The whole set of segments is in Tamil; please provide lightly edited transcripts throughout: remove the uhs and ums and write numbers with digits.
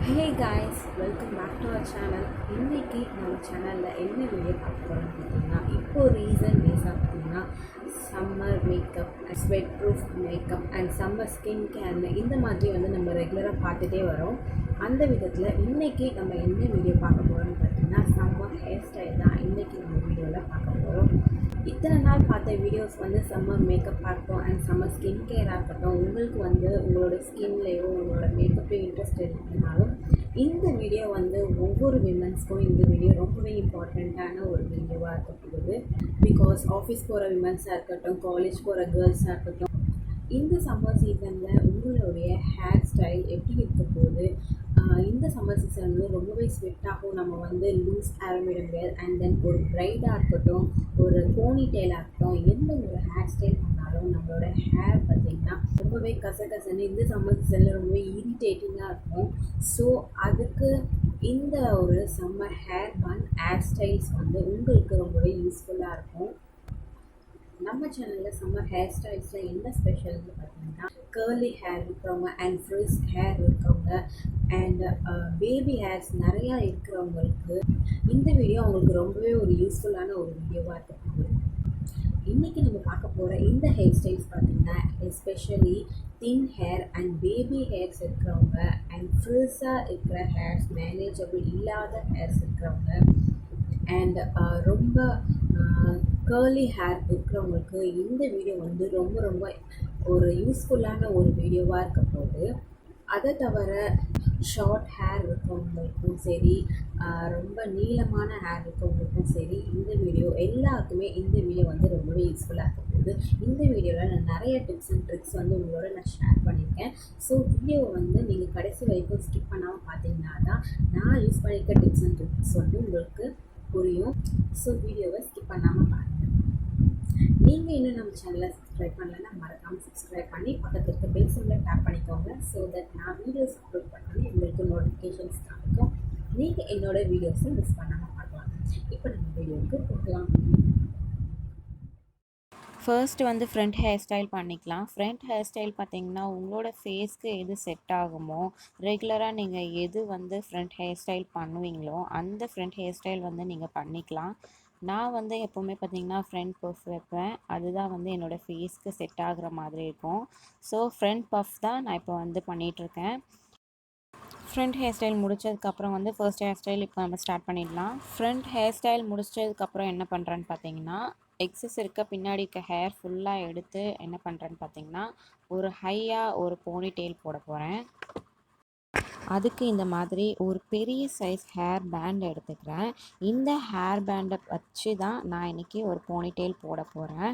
Hey guys, welcome back to our channel. இன்னைக்கு நம்ம சேனலில் என்ன வீடியோ பார்க்க போகிறோம்னு பார்த்தீங்கன்னா இப்போ ரீசன் டேஸாக பார்த்தீங்கன்னா summer makeup sweat proof makeup and summer skin கேர்னு இந்த மாதிரி நம்ம ரெகுலராக பார்த்துட்டே வரோம். அந்த விதத்தில் இன்றைக்கி நம்ம என்ன வீடியோ பார்க்க போகிறோம்னு பார்த்தீங்கன்னா சம்மர் ஹேர் ஸ்டைல் தான் இன்றைக்கி நம்ம வீடியோவில் பார்க்க போகிறோம். இத்தனை நாள் பார்த்த வீடியோஸ் சம்மர் மேக்கப்பாக இருக்கட்டும் அண்ட் சம்மர் ஸ்கின் கேராக இருக்கட்டும், உங்களுக்கு உங்களோட ஸ்கின்லேயோ உங்களோட மேக்கப்லேயோ இன்ட்ரெஸ்ட் இருக்குனாலும் இந்த வீடியோ ஒவ்வொரு விமன்ஸ்க்கும் இந்த வீடியோ ரொம்பவே இம்பார்ட்டண்ட்டான ஒரு வீடியோவாக இருக்க போகுது. பிகாஸ் ஆஃபீஸ் போகிற விமன்ஸாக இருக்கட்டும், காலேஜ் போகிற கேர்ள்ஸாக இருக்கட்டும், இந்த சம்மர் சீசனில் உங்களுடைய ஹேர் ஸ்டைல் எப்படி இருக்க போகுது, இந்த சம்மர் சீசன் ரொம்பவே ஸ்வெட் ஆகும். நம்ம லூஸ் ஹேர் விட முடியாது. அண்ட் தென் ஒரு ப்ரைடாக இருக்கட்டும், ஒரு போனி டெயிலாக இருக்கட்டும், எந்த ஒரு ஹேர் ஸ்டைல் பண்ணாலும் நம்மளோட ஹேர் பார்த்திங்கன்னா ரொம்பவே கசகசன்னு இந்த சம்மர் சீசனில் ரொம்பவே இரிட்டேட்டிங்காக இருக்கும். ஸோ அதுக்கு இந்த ஒரு சம்மர் ஹேர் ஹேர் ஸ்டைல்ஸ் உங்களுக்கு ரொம்பவே யூஸ்ஃபுல்லாக இருக்கும். நம்ம சேனலில் சம்மர் ஹேர் ஸ்டைல்ஸில் என்ன ஸ்பெஷல்னு பார்த்தீங்கன்னா கேர்லி ஹேர் இருக்கிறவங்க அண்ட் ஃப்ரிஸ் ஹேர் இருக்கிறவங்க அண்ட் பேபி ஹேர்ஸ் நிறையா இருக்கிறவங்களுக்கு இந்த வீடியோ அவங்களுக்கு ரொம்பவே ஒரு யூஸ்ஃபுல்லான ஒரு வீடியோவாக இருக்குது. இன்றைக்கி நம்ம பார்க்க போகிற இந்த ஹேர் ஸ்டைல்ஸ் பார்த்திங்கன்னா especially thin hair and baby hairs இருக்கிறவங்க அண்ட் ஃப்ரிஸாக இருக்கிற ஹேர்ஸ், மேனேஜபிள் இல்லாத ஹேர்ஸ் இருக்கிறவங்க அண்ட் ரொம்ப கேர்லி ஹேர் இருக்கிறவங்களுக்கு இந்த வீடியோ ரொம்ப ரொம்ப ஒரு யூஸ்ஃபுல்லான ஒரு வீடியோவாக இருக்க போகுது. அதை தவிர ஷார்ட் ஹேர் இருக்கவங்களுக்கும் சரி, ரொம்ப நீளமான ஹேர் இருக்கவங்களுக்கும் சரி, இந்த வீடியோ எல்லாருக்குமே இந்த வீடியோ ரொம்பவே யூஸ்ஃபுல்லாக இருக்க போகுது. இந்த வீடியோவில் நான் நிறைய டிப்ஸ் அண்ட் ட்ரிக்ஸ் உங்களோட நான் ஷேர் பண்ணியிருக்கேன். ஸோ வீடியோவை நீங்கள் கடைசி வரைக்கும் ஸ்கிப் பண்ணாமல் பார்த்தீங்கன்னா தான் நான் யூஸ் பண்ணியிருக்க டிப்ஸ் அண்ட் ட்ரிக்ஸ் உங்களுக்கு புரியும். ஸோ வீடியோவை ஸ்கிப் பண்ணாமல் பாருங்கள். நீங்கள் இன்னும் நம்ம சேனலை சப்ஸ்கிரைப் பண்ணலைன்னா மறக்காமல் சப்ஸ்கிரைப் பண்ணி பக்கத்தில் இருக்க பெல் சிம்பிளை டேப் பண்ணிக்கோங்க. ஸோ தட் நான் வீடியோஸ் அப்லோட் பண்ணி உங்களுக்கு நோட்டிஃபிகேஷன்ஸ் காமிக்கும். நீங்கள் என்னோட வீடியோஸை மிஸ் பண்ணாமல் பார்க்கலாம். இப்போ நம்ம வீடியோவுக்கு போகலாம். ஃபர்ஸ்ட் ஃப்ரண்ட் ஹேர் ஸ்டைல் பண்ணிக்கலாம். ஃப்ரண்ட் ஹேர் ஸ்டைல் பார்த்திங்கன்னா உங்களோட ஃபேஸ்க்கு எது செட் ஆகுமோ, ரெகுலராக நீங்கள் எது ஃப்ரண்ட் ஹேர் ஸ்டைல் பண்ணுவீங்களோ அந்த ஃப்ரண்ட் ஹேர் ஸ்டைல் நீங்கள் பண்ணிக்கலாம். நான் எப்போவுமே பார்த்திங்கன்னா ஃப்ரண்ட் பஃப் வைப்பேன். அதுதான் என்னோடய ஃபேஸ்க்கு செட் ஆகுற மாதிரி இருக்கும். ஸோ ஃப்ரண்ட் பஃப் தான் நான் இப்போ பண்ணிகிட்ருக்கேன். ஃப்ரண்ட் ஹேர் ஸ்டைல் முடிச்சதுக்கப்புறம் ஃபர்ஸ்ட் ஹேர் ஸ்டைல் இப்போ நம்ம ஸ்டார்ட் பண்ணிடலாம். ஃப்ரண்ட் ஹேர் ஸ்டைல் முடிச்சதுக்கப்புறம் என்ன பண்ணுறேன்னு பார்த்தீங்கன்னா, எக்ஸஸ் இருக்க பின்னாடி இருக்க ஹேர் ஃபுல்லாக எடுத்து என்ன பண்ணுறேன்னு பார்த்தீங்கன்னா, ஒரு ஹையாக ஒரு போனி டெயில் போட போகிறேன். அதுக்கு இந்த மாதிரி ஒரு பெரிய சைஸ் ஹேர் பேண்ட் எடுத்துக்கிறேன். இந்த ஹேர் பேண்டை வச்சு தான் நான் இன்றைக்கி ஒரு போனி டெயில் போட போகிறேன்.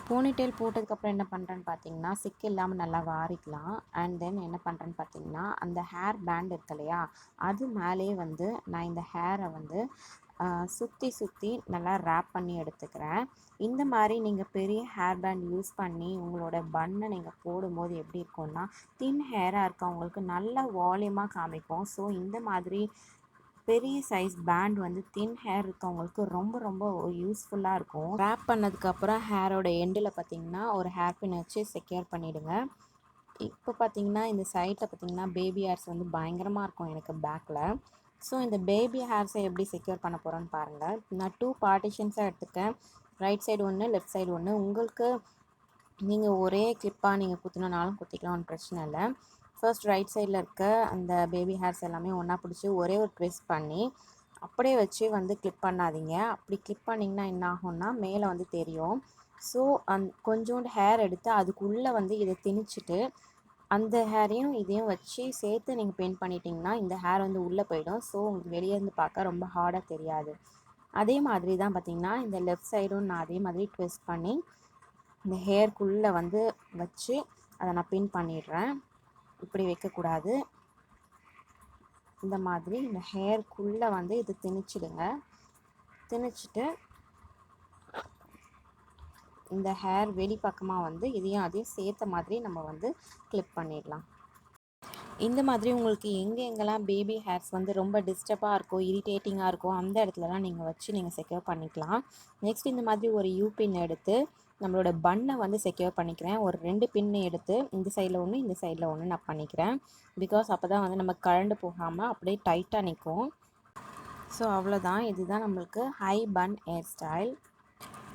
போனி டெயில் போட்டதுக்கப்புறம் என்ன பண்ணுறேன்னு பார்த்தீங்கன்னா, சிக்கு இல்லாமல் நல்லா வாரிக்கலாம். அண்ட் தென் என்ன பண்ணுறேன்னு பார்த்தீங்கன்னா, அந்த ஹேர் பேண்ட் இருக்கு இல்லையா, அது மேலேயே நான் இந்த ஹேரை சுற்றி நல்லா ரேப் பண்ணி எடுத்துக்கிறேன். இந்த மாதிரி நீங்கள் பெரிய ஹேர் பேண்ட் யூஸ் பண்ணி உங்களோட பன்னை நீங்கள் போடும்போது எப்படி இருக்கும்னா, தின் ஹேராக இருக்கவங்களுக்கு நல்ல வால்யூமாக காமிக்கும். ஸோ இந்த மாதிரி பெரிய சைஸ் பேண்ட் தின் ஹேர் இருக்கவங்களுக்கு ரொம்ப ரொம்ப யூஸ்ஃபுல்லாக இருக்கும். ரேப் பண்ணதுக்கப்புறம் ஹேரோட எண்டில் பார்த்திங்கன்னா ஒரு ஹேர் பின் வச்சு செக்யூர் பண்ணிவிடுங்க. இப்போ பார்த்திங்கன்னா இந்த சைட்டில் பார்த்திங்கன்னா பேபி ஹேர்ஸ் பயங்கரமாக இருக்கும் எனக்கு பேக்கில். ஸோ இந்த பேபி ஹேர்ஸை எப்படி செக்யூர் பண்ண போகிறோன்னு பாருங்கள். நான் 2 பார்ட்டிஷன்ஸாக எடுத்துக்கேன். ரைட் சைடு ஒன்று, லெஃப்ட் சைடு ஒன்று. உங்களுக்கு நீங்கள் ஒரே கிளிப்பாக நீங்கள் குத்தினாலும் குத்திக்கலாம், ஒன்றும் பிரச்சனை இல்லை. ஃபர்ஸ்ட் ரைட் சைடில் இருக்க அந்த பேபி ஹேர்ஸ் எல்லாமே ஒன்றா பிடிச்சி ஒரே ஒரு ட்விஸ்ட் பண்ணி அப்படியே வச்சு கிளிப் பண்ணாதீங்க. அப்படி கிளிப் பண்ணிங்கன்னா என்ன ஆகும்னா மேலே தெரியும். ஸோ கொஞ்சோண்டு ஹேர் எடுத்து அதுக்குள்ளே இதை திணிச்சிட்டு அந்த ஹேரையும் இதையும் வச்சு சேர்த்து நீங்கள் பெயிண்ட் பண்ணிட்டீங்கன்னா இந்த ஹேர் உள்ளே போயிடும். ஸோ உங்களுக்கு வெளியே பார்க்க ரொம்ப ஹார்டாக தெரியாது. அதே மாதிரி தான் பார்த்திங்கன்னா இந்த லெஃப்ட் சைடும் நான் அதே மாதிரி ட்விஸ்ட் பண்ணி இந்த ஹேர்க்குள்ளே வச்சு அதை நான் பின் பண்ணிடுறேன். இப்படி வைக்கக்கூடாது. இந்த மாதிரி இந்த ஹேர்க்குள்ளே இது திணிச்சிடுங்க. திணிச்சிட்டு இந்த ஹேர் வெளி பக்கமாக இதையும் அதையும் சேர்த்த மாதிரி நம்ம கிளிப் பண்ணிடலாம். இந்த மாதிரி உங்களுக்கு எங்கெங்கெல்லாம் பேபி ஹேர்ஸ் ரொம்ப டிஸ்டர்பாக இருக்கும், இரிட்டேட்டிங்காக இருக்கும், அந்த இடத்துலலாம் நீங்கள் வச்சு நீங்கள் செக்யூர் பண்ணிக்கலாம். நெக்ஸ்ட் இந்த மாதிரி ஒரு யூபின் எடுத்து நம்மளோட பன்னை வந்து செக்யூர் பண்ணிக்கிறேன். ஒரு 2 பின்னு எடுத்து இந்த சைடில் ஒன்று, இந்த சைடில் ஒன்று நான் பண்ணிக்கிறேன். பிகாஸ் அப்போ தான் வந்து நம்ம கழண்டு போகாமல் அப்படியே டைட்டாக நிற்கும். ஸோ அவ்வளோதான், இதுதான் நம்மளுக்கு ஹை பன் ஹேர் ஸ்டைல்.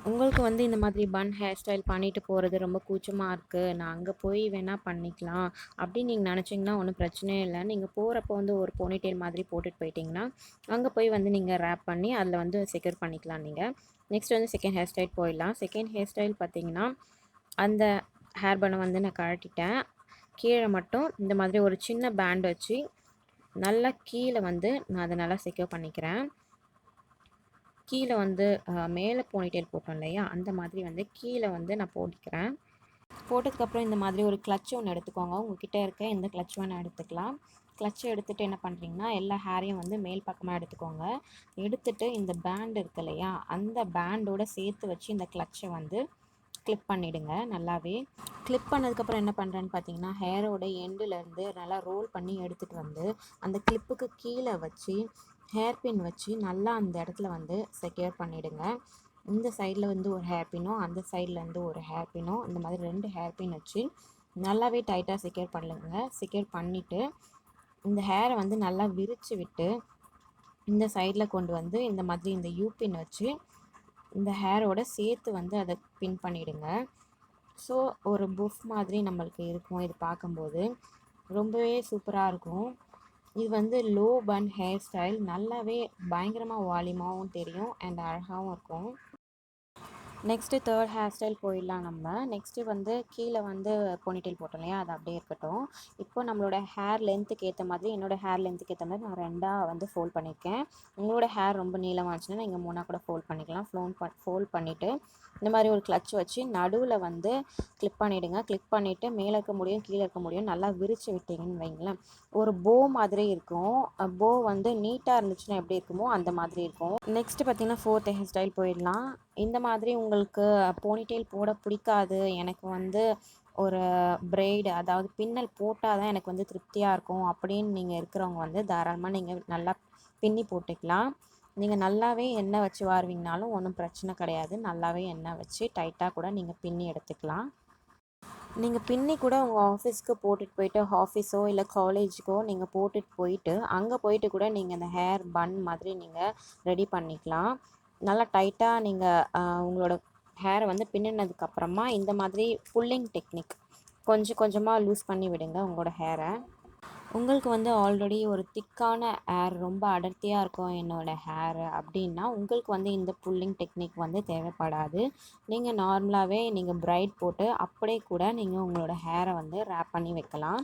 உங்களுக்கு வந்து இந்த மாதிரி பன் ஹேர் ஸ்டைல் பண்ணிட்டு போகிறது ரொம்ப கூச்சமாக இருக்குது, நான் அங்கே போய் வேணால் பண்ணிக்கலாம் அப்படின்னு நீங்கள் நினச்சிங்கன்னா ஒன்றும் பிரச்சனையே இல்லை. நீங்கள் போகிறப்போ வந்து ஒரு போனிடெயில் மாதிரி போட்டுட்டு போயிட்டிங்கன்னா அங்கே போய் வந்து நீங்கள் ரேப் பண்ணி அதில் வந்து செக்யூர் பண்ணிக்கலாம் நீங்கள். நெக்ஸ்ட் வந்து செகண்ட் ஹேர் ஸ்டைல் போயிடலாம். செகண்ட் ஹேர் ஸ்டைல் பார்த்திங்கன்னா அந்த ஹேர் பனை வந்து நான் கழட்டிட்டேன். கீழே மட்டும் இந்த மாதிரி ஒரு சின்ன பேண்ட் வச்சு நல்லா கீழே வந்து நான் அதை நல்லா செக்யூர் பண்ணிக்கிறேன். கீழே வந்து மேலே போனிடெயில் போட்டோம் இல்லையா, அந்த மாதிரி வந்து கீழே வந்து நான் போட்டுக்கிறேன். போட்டதுக்கப்புறம் இந்த மாதிரி ஒரு கிளட்ச் ஒன்று எடுத்துக்கோங்க. உங்கள்கிட்ட இருக்க எந்த கிளட்ச் வேணால் எடுத்துக்கலாம். கிளட்சை எடுத்துகிட்டு என்ன பண்ணுறீங்கன்னா எல்லா ஹேரையும் வந்து மேல் பக்கமாக எடுத்துக்கோங்க. எடுத்துகிட்டு இந்த பேண்ட் இருக்கு இல்லையா, அந்த பேண்டோடு சேர்த்து வச்சு இந்த கிளட்சை வந்து கிளிப் பண்ணிவிடுங்க. நல்லாவே கிளிப் பண்ணதுக்கப்புறம் என்ன பண்ணுறேன்னு பார்த்தீங்கன்னா ஹேரோட எண்டுலேருந்து நல்லா ரோல் பண்ணி எடுத்துகிட்டு வந்து அந்த கிளிப்புக்கு கீழே வச்சு ஹேர் பின் வச்சு நல்லா அந்த இடத்துல வந்து செக்யூர் பண்ணிவிடுங்க. இந்த சைடில் வந்து ஒரு ஹேர் பின்னும் அந்த சைட்லேருந்து ஒரு ஹேர் பின்னும் இந்த மாதிரி 2 ஹேர் பின் வச்சு நல்லாவே டைட்டாக செக்யூர் பண்ணுங்க. செக்யூர் பண்ணிவிட்டு இந்த ஹேரை வந்து நல்லா விரித்து விட்டு இந்த சைடில் கொண்டு வந்து இந்த மாதிரி இந்த யூ பின் வச்சு இந்த ஹேரோட சேர்த்து வந்து அதை பின் பண்ணிவிடுங்க. ஸோ ஒரு புஃப் மாதிரி நம்மளுக்கு இருக்கும். இது பார்க்கும்போது ரொம்பவே சூப்பராக இருக்கும். இது வந்து லோ பன் ஹேர் ஸ்டைல், நல்லாவே பயங்கரமாக வால்யூமாகவும் தெரியும் அண்ட் அழகாகவும் இருக்கும். நெக்ஸ்ட்டு தேர்ட் ஹேர் ஸ்டைல் போயிடலாம் நம்ம. நெக்ஸ்ட்டு வந்து கீழே வந்து போனிடெயில் போட்டோம் இல்லையா, அது அப்படியே இருக்கட்டும். இப்போ நம்மளோட ஹேர் லென்த்துக்கு ஏற்ற மாதிரி என்னோடய ஹேர் லென்த்துக்கு ஏற்ற மாதிரி நான் 2ஆக வந்து ஃபோல்ட் பண்ணியிருக்கேன். உங்களோட ஹேர் ரொம்ப நீளமாக இருந்துச்சுன்னா நீங்கள் 3ஆக கூட ஃபோல்ட் பண்ணிக்கலாம். ஃபோல்ட் பண்ணிவிட்டு இந்த மாதிரி ஒரு கிளட்ச் வச்சு நடுவில் வந்து கிளிப் பண்ணிவிடுங்க. கிளிப் பண்ணிவிட்டு மேலே இருக்க முடியும் கீழே இருக்க முடியும் நல்லா விரித்து விட்டிங்கன்னு வைங்களேன், ஒரு போ மாதிரி இருக்கும். போ வந்து நீட்டாக இருந்துச்சுன்னா எப்படி இருக்குமோ அந்த மாதிரி இருக்கும். நெக்ஸ்ட்டு பார்த்திங்கன்னா ஃபோர்த் ஹேர் ஸ்டைல் போயிடலாம். இந்த மாதிரி உங்களுக்கு போனிடெயில் போட பிடிக்காது, எனக்கு வந்து ஒரு பிரைடு அதாவது பின்னல் போட்டால் தான் எனக்கு வந்து திருப்தியாக இருக்கும் அப்படின்னு நீங்கள் இருக்கிறவங்க வந்து தாராளமாக நீங்கள் நல்லா பின்னி போட்டுக்கலாம். நீங்கள் நல்லாவே எண்ணெய் வச்சு வாருவீங்கனாலும் ஒன்றும் பிரச்சனை கிடையாது. நல்லாவே எண்ணெய் வச்சு டைட்டாக கூட நீங்கள் பின்னி எடுத்துக்கலாம். நீங்கள் பின்னி கூட உங்கள் ஆஃபீஸ்க்கு போட்டுட்டு போயிட்டு ஆஃபீஸோ இல்லை காலேஜுக்கோ நீங்கள் போட்டுட்டு போயிட்டு அங்கே போயிட்டு கூட நீங்கள் இந்த ஹேர் பன் மாதிரி நீங்கள் ரெடி பண்ணிக்கலாம். நல்லா டைட்டாக நீங்கள் உங்களோட ஹேரை வந்து பின்னினதுக்கப்புறமா இந்த மாதிரி புல்லிங் டெக்னிக் கொஞ்சம் கொஞ்சமாக லூஸ் பண்ணி விடுங்க உங்களோட ஹேரை. உங்களுக்கு வந்து ஆல்ரெடி ஒரு திக்கான ஹேர் ரொம்ப அடர்த்தியாக இருக்கும் என்னோடய ஹேரு அப்படின்னா உங்களுக்கு வந்து இந்த புல்லிங் டெக்னிக் வந்து தேவைப்படாது. நீங்கள் நார்மலாகவே நீங்கள் பிரைட் போட்டு அப்படியே கூட நீங்கள் உங்களோட ஹேரை வந்து ரேப் பண்ணி வைக்கலாம்.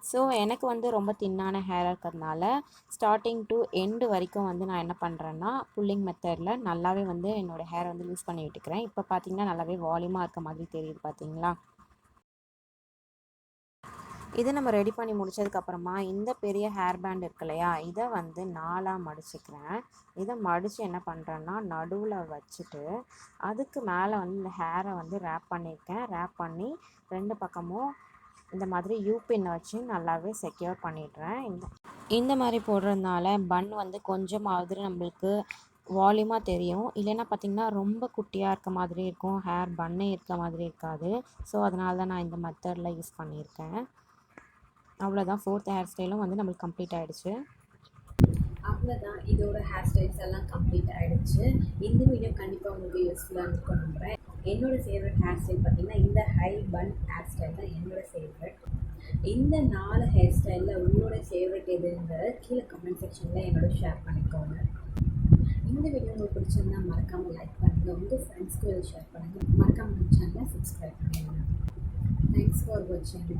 ஸோ எனக்கு வந்து ரொம்ப தின்னான ஹேராக இருக்கிறதுனால ஸ்டார்டிங் டு எண்டு வரைக்கும் வந்து நான் என்ன பண்ணுறேன்னா புல்லிங் மெத்தடில் நல்லாவே வந்து என்னோடய ஹேரை வந்து யூஸ் பண்ணி விட்டுக்கிறேன். இப்போ பார்த்திங்கன்னா நல்லாவே வால்யூமாக இருக்க மாதிரி தெரியுது பார்த்தீங்களா. இதை நம்ம ரெடி பண்ணி முடித்ததுக்கப்புறமா இந்த பெரிய ஹேர் பேண்ட் இருக்கு இல்லையா, இதை வந்து 4ஆக மடிச்சுக்கிறேன். இதை மடித்து என்ன பண்ணுறேன்னா நடுவில் வச்சுட்டு அதுக்கு மேலே வந்து இந்த ஹேரை வந்து ரேப் பண்ணியிருக்கேன். ரேப் பண்ணி 2 பக்கமும் இந்த மாதிரி யூபின்னை வச்சு நல்லாவே செக்யூர் பண்ணிடுறேன். இந்த மாதிரி போடுறதுனால பன் வந்து கொஞ்சமாவது நம்மளுக்கு வால்யூமாக தெரியும். இல்லைன்னா பார்த்திங்கன்னா ரொம்ப குட்டியாக இருக்க மாதிரி இருக்கும், ஹேர் பன்னே இருக்க மாதிரி இருக்காது. ஸோ அதனால தான் நான் இந்த மெத்தடில் யூஸ் பண்ணியிருக்கேன். அவ்வளோதான், ஃபோர்த் ஹேர் ஸ்டைலும் வந்து நம்மளுக்கு கம்ப்ளீட் ஆகிடுச்சு. அவ்வளோதான், இதோட ஹேர் ஸ்டைல்ஸ் எல்லாம் கம்ப்ளீட் ஆகிடுச்சு. இந்த வீடியோ கண்டிப்பாக உங்களுக்கு யூஸ்ஃபுல்லாக இருக்கும் நம்புகிறேன். என்னோடய ஃபேவரட் ஹேர் ஸ்டைல் பார்த்திங்கன்னா இந்த ஹை பன் ஹேர் ஸ்டைல் தான் என்னோடய ஃபேவரட். இந்த 4 ஹேர் ஸ்டைலில் உங்களோட ஃபேவரட் எதுங்கிறத கீழே கமெண்ட் செக்ஷனில் என்னோட ஷேர் பண்ணிக்கோங்க. இந்த வீடியோ உங்களுக்கு பிடிச்சிருந்தா மறக்காமல் லைக் பண்ணுங்கள், உங்கள் ஃப்ரெண்ட்ஸ்க்கு ஷேர் பண்ணுங்கள், மறக்காமல் சேனலை சப்ஸ்கிரைப் பண்ணுங்கள். தேங்க்ஸ் ஃபார் வாட்சிங்.